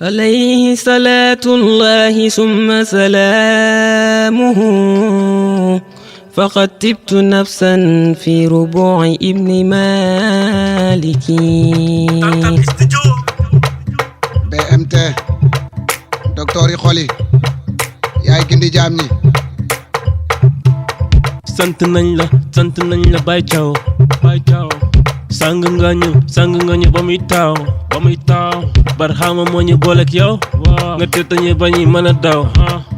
عليه صلاة الله ثم سلامه فقد تبت نفسا في ربوع ابن مالك. BMT docteur yi xol yi yaay gindi jaam ñi. sant nañ la Baye Thiaw sang nga ñu ba muy taaw barxaama moo ñu booleeg yow nga tëdd ñu ba ñuy mën a daw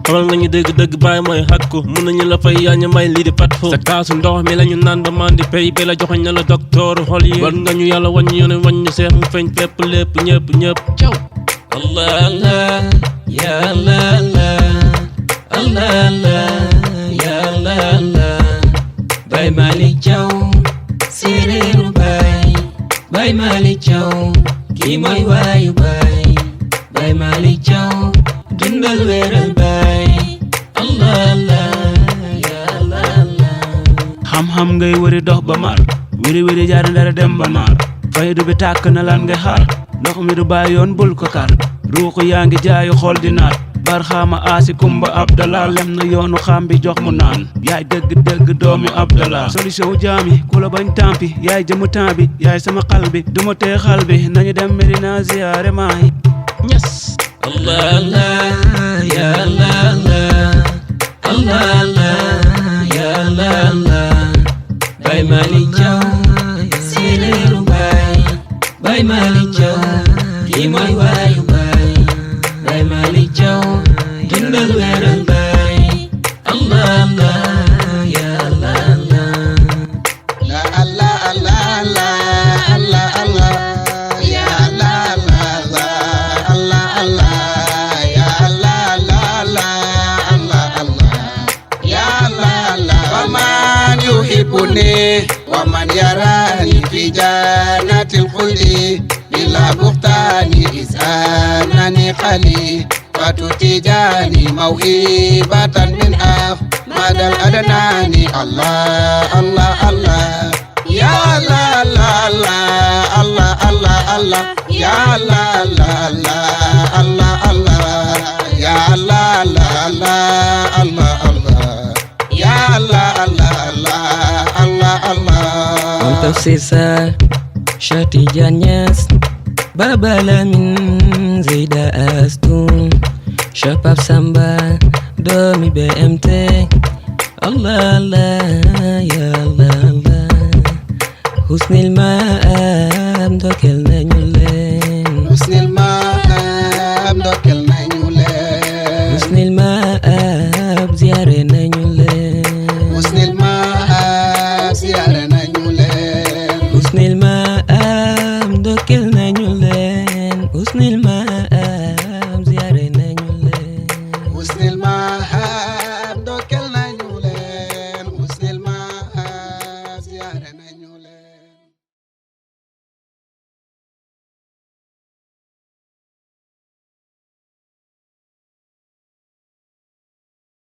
xamal nga ñu dëgg Baye mooy xakku mun nañu la fay yaa ñu may lii di fatfu sa kaasu ndox mi la ñu naan ba mandi pay bi la joxoñ na la docteur xol yi war nga ñu yàlla waññu yoone waññu seex mu feeñ fépp lépp ñëpp caw Allah Allah ya Allah Allah Allah Allah ya Allah Allah Baye Malick Thiaw séeréeru Baye Malick Thiaw kii mooy waayu Baye Malick Thiaw dundal weeral Baye Allah Allah ya Allah Allah xam-xam ngay wëri dox ba mar wëri jaar ndara dem ba mar faydu bi tàkk na lan ngay xaar ndox mi du bàyyi yoon bul ko kar ruuxu yaa ngi jaayu xool di naat barxaama aasi kumba abdallah lem na yoonu xam bi jox mu naan yaay dëgg doomi abdallah solution wu jaami ku la bañ tampi yaay jëmu temps bi yaay sama xal bi duma tee xal bi nañu dem Medina ziyaare maayi ñes Allah Allah ya Allah Allah Allah Allah ya Allah Allah Baye Malick Thiaw séeréeru Baye Malick Thiaw kii mooy waayu Baye Malick Thiaw dundal weeral Baye Allah Allah ya Allah Allah La Allah Allah Allah Allah Allah ya Allah Allah Allah Allah ya Allah Allah Allah Allah ya Allah Allah wa man yuhibbuni wa man yarani fi jannatil khuldi bila buhtani izanani khali fatutijani mawhibatan min madal adnani Allah Allah Allah ya Allah Allah Allah Allah Allah ya Allah Allah Allah Allah ya Allah Allah Allah Allah ya Allah Allah Allah Allah Untuk sisa Syatijan Niass Baba Lamin Zaida Astum Syapap Samba Domi BMT Allah Allah ya Allah Allah Husnil Ma'am Dokel nañu